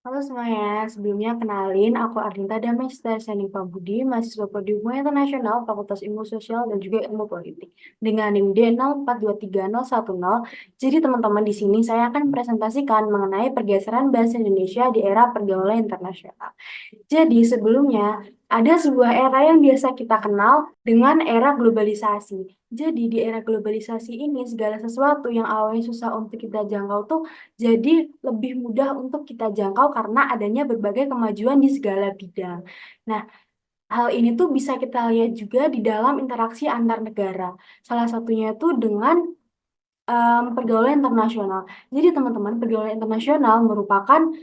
Halo semuanya, sebelumnya kenalin aku Arlinta Damesta Saning Pambudi, mahasiswa Prodi Hubungan Internasional Fakultas Ilmu Sosial dan juga Ilmu Politik dengan NIM D042310. Jadi teman-teman di sini saya akan presentasikan mengenai pergeseran bahasa Indonesia di era pergaulan internasional. Jadi sebelumnya ada sebuah era yang biasa kita kenal dengan era globalisasi. Jadi di era globalisasi ini segala sesuatu yang awalnya susah untuk kita jangkau tuh jadi lebih mudah untuk kita jangkau karena adanya berbagai kemajuan di segala bidang. Nah, hal ini tuh bisa kita lihat juga di dalam interaksi antar negara. Salah satunya itu dengan pergaulan internasional. Jadi teman-teman, pergaulan internasional merupakan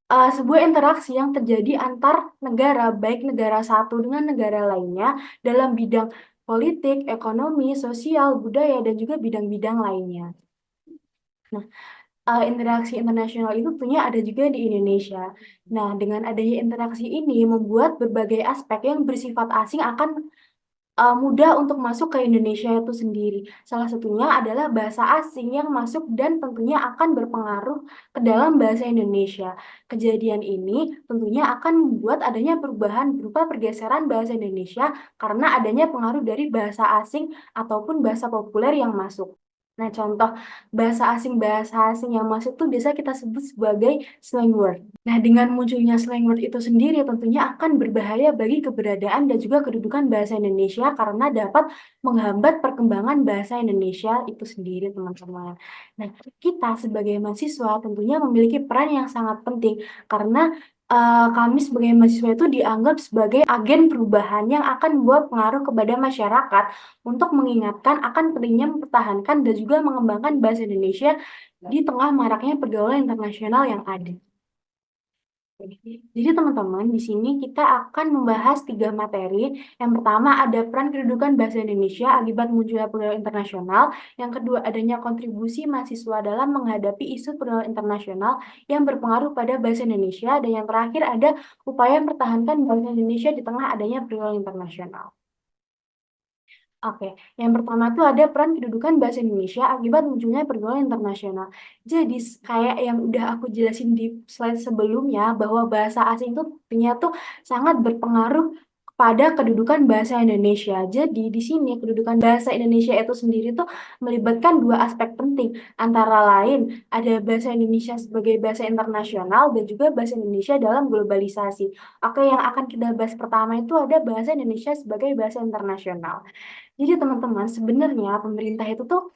sebuah interaksi yang terjadi antar negara, baik negara satu dengan negara lainnya dalam bidang politik, ekonomi, sosial, budaya, dan juga bidang-bidang lainnya. Nah, interaksi internasional itu tentunya ada juga di Indonesia. Nah, dengan adanya interaksi ini membuat berbagai aspek yang bersifat asing akan mudah untuk masuk ke Indonesia itu sendiri. Salah satunya adalah bahasa asing yang masuk dan tentunya akan berpengaruh ke dalam bahasa Indonesia. Kejadian ini tentunya akan membuat adanya perubahan berupa pergeseran bahasa Indonesia karena adanya pengaruh dari bahasa asing ataupun bahasa populer yang masuk. Nah, contoh bahasa asing yang masuk tuh biasa kita sebut sebagai slang word. Nah, dengan munculnya slang word itu sendiri tentunya akan berbahaya bagi keberadaan dan juga kedudukan bahasa Indonesia karena dapat menghambat perkembangan bahasa Indonesia itu sendiri, teman-teman. Nah, kita sebagai mahasiswa tentunya memiliki peran yang sangat penting karena kami sebagai mahasiswa itu dianggap sebagai agen perubahan yang akan membuat pengaruh kepada masyarakat untuk mengingatkan akan pentingnya mempertahankan dan juga mengembangkan bahasa Indonesia di tengah maraknya pergaulan internasional yang ada. Jadi teman-teman, di sini kita akan membahas tiga materi. Yang pertama ada peran kedudukan bahasa Indonesia akibat munculnya pergaulan internasional. Yang kedua adanya kontribusi mahasiswa dalam menghadapi isu pergaulan internasional yang berpengaruh pada bahasa Indonesia. Dan yang terakhir ada upaya mempertahankan bahasa Indonesia di tengah adanya pergaulan internasional. Oke, yang pertama tuh ada peran kedudukan bahasa Indonesia akibat munculnya pergaulan internasional. Jadi kayak yang udah aku jelasin di slide sebelumnya bahwa bahasa asing itu punya tuh sangat berpengaruh pada kedudukan bahasa Indonesia. Jadi di sini kedudukan bahasa Indonesia itu sendiri tuh melibatkan dua aspek penting, antara lain ada bahasa Indonesia sebagai bahasa internasional dan juga bahasa Indonesia dalam globalisasi. Oke, yang akan kita bahas pertama itu ada bahasa Indonesia sebagai bahasa internasional. Jadi teman-teman, sebenarnya pemerintah itu tuh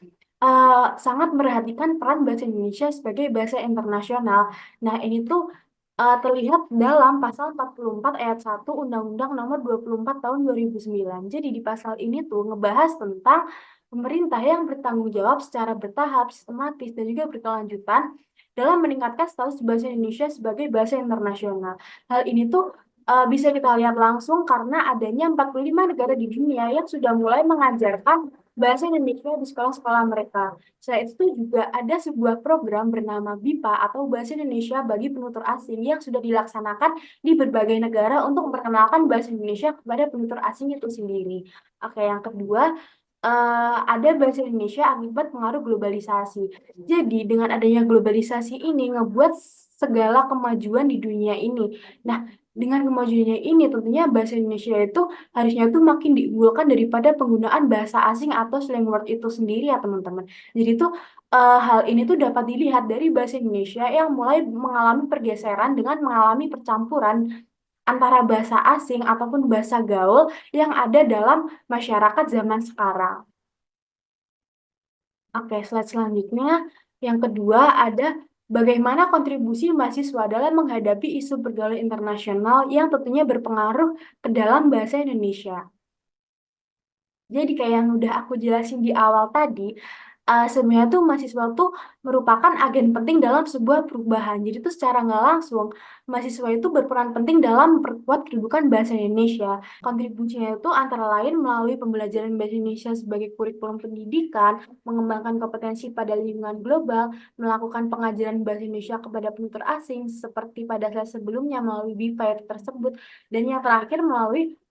sangat memperhatikan peran bahasa Indonesia sebagai bahasa internasional. Nah, ini tuh terlihat dalam pasal 44 ayat 1 Undang-Undang Nomor 24 Tahun 2009. Jadi di pasal ini tuh ngebahas tentang pemerintah yang bertanggung jawab secara bertahap, sistematis, dan juga berkelanjutan dalam meningkatkan status bahasa Indonesia sebagai bahasa internasional. Hal ini tuh bisa kita lihat langsung karena adanya 45 negara di dunia yang sudah mulai mengajarkan bahasa Indonesia di sekolah-sekolah mereka. Selain itu juga ada sebuah program bernama BIPA atau Bahasa Indonesia bagi Penutur Asing yang sudah dilaksanakan di berbagai negara untuk memperkenalkan bahasa Indonesia kepada penutur asing itu sendiri. Oke, yang kedua, ada bahasa Indonesia akibat pengaruh globalisasi. Jadi dengan adanya globalisasi ini ngebuat segala kemajuan di dunia ini. Nah, dengan kemajuannya ini tentunya bahasa Indonesia itu harusnya tuh makin diunggulkan daripada penggunaan bahasa asing atau slang word itu sendiri ya teman-teman. Jadi tuh hal ini tuh dapat dilihat dari bahasa Indonesia yang mulai mengalami pergeseran dengan mengalami percampuran antara bahasa asing ataupun bahasa gaul yang ada dalam masyarakat zaman sekarang. Oke, slide selanjutnya. Yang kedua ada bagaimana kontribusi mahasiswa dalam menghadapi isu pergaulan internasional yang tentunya berpengaruh ke dalam bahasa Indonesia. Jadi kayak yang udah aku jelasin di awal tadi, sebenarnya tuh mahasiswa tuh merupakan agen penting dalam sebuah perubahan. Jadi tuh secara nggak langsung, mahasiswa itu berperan penting dalam memperkuat kedudukan bahasa Indonesia. Kontribusinya itu antara lain melalui pembelajaran bahasa Indonesia sebagai kurikulum pendidikan, mengembangkan kompetensi pada lingkungan global, melakukan pengajaran bahasa Indonesia kepada penutur asing, seperti pada slide sebelumnya melalui BIPA tersebut, dan yang terakhir melalui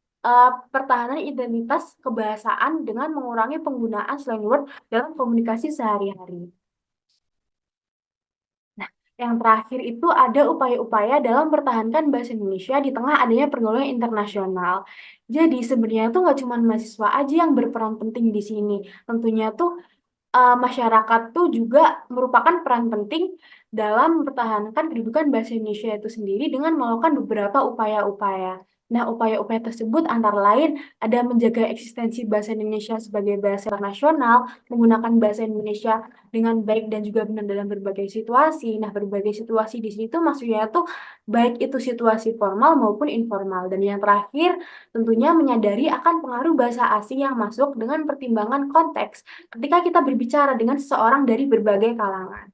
pertahanan identitas kebahasaan dengan mengurangi penggunaan slang word dalam komunikasi sehari-hari. Yang terakhir itu ada upaya-upaya dalam mempertahankan bahasa Indonesia di tengah adanya pergaulan internasional. Jadi sebenarnya tuh nggak cuma mahasiswa aja yang berperan penting di sini. Tentunya tuh masyarakat tuh juga merupakan peran penting dalam mempertahankan kedudukan bahasa Indonesia itu sendiri dengan melakukan beberapa upaya-upaya. Nah, upaya-upaya tersebut antara lain ada menjaga eksistensi bahasa Indonesia sebagai bahasa nasional, menggunakan bahasa Indonesia dengan baik dan juga benar dalam berbagai situasi. Nah, berbagai situasi di sini tuh maksudnya tuh baik itu situasi formal maupun informal. Dan yang terakhir, tentunya menyadari akan pengaruh bahasa asing yang masuk dengan pertimbangan konteks ketika kita berbicara dengan seseorang dari berbagai kalangan.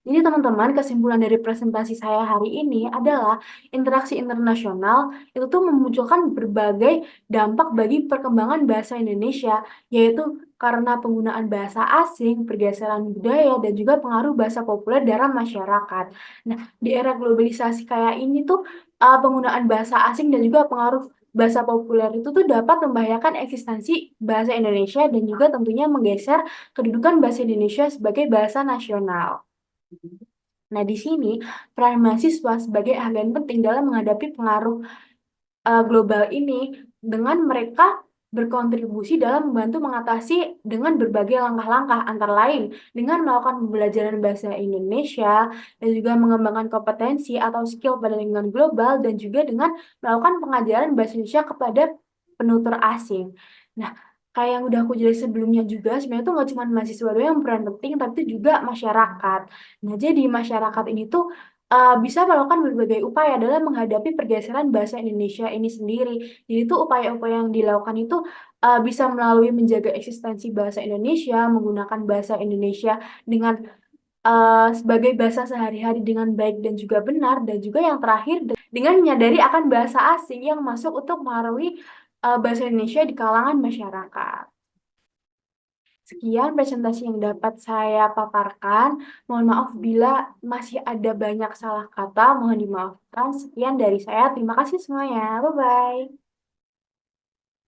Jadi teman-teman, kesimpulan dari presentasi saya hari ini adalah interaksi internasional itu tuh memunculkan berbagai dampak bagi perkembangan bahasa Indonesia, yaitu karena penggunaan bahasa asing, pergeseran budaya, dan juga pengaruh bahasa populer dalam masyarakat. Nah, di era globalisasi kayak ini tuh penggunaan bahasa asing dan juga pengaruh bahasa populer itu tuh dapat membahayakan eksistensi bahasa Indonesia dan juga tentunya menggeser kedudukan bahasa Indonesia sebagai bahasa nasional. Nah, di sini peran mahasiswa sebagai agen penting dalam menghadapi pengaruh global ini dengan mereka berkontribusi dalam membantu mengatasi dengan berbagai langkah-langkah antara lain dengan melakukan pembelajaran bahasa Indonesia dan juga mengembangkan kompetensi atau skill pada lingkungan global dan juga dengan melakukan pengajaran bahasa Indonesia kepada penutur asing. Nah, kayak yang udah aku jelasin sebelumnya juga, sebenarnya tuh nggak cuma mahasiswa doang yang berperan penting, tapi juga masyarakat. Nah, jadi masyarakat ini tuh bisa melakukan berbagai upaya dalam menghadapi pergeseran bahasa Indonesia ini sendiri. Jadi itu upaya-upaya yang dilakukan itu bisa melalui menjaga eksistensi bahasa Indonesia, menggunakan bahasa Indonesia dengan sebagai bahasa sehari-hari dengan baik dan juga benar, dan juga yang terakhir dengan menyadari akan bahasa asing yang masuk untuk mengaruhi bahasa Indonesia di kalangan masyarakat. Sekian presentasi yang dapat saya paparkan. Mohon maaf bila masih ada banyak salah kata, mohon dimaafkan. Sekian dari saya. Terima kasih semuanya. Bye-bye.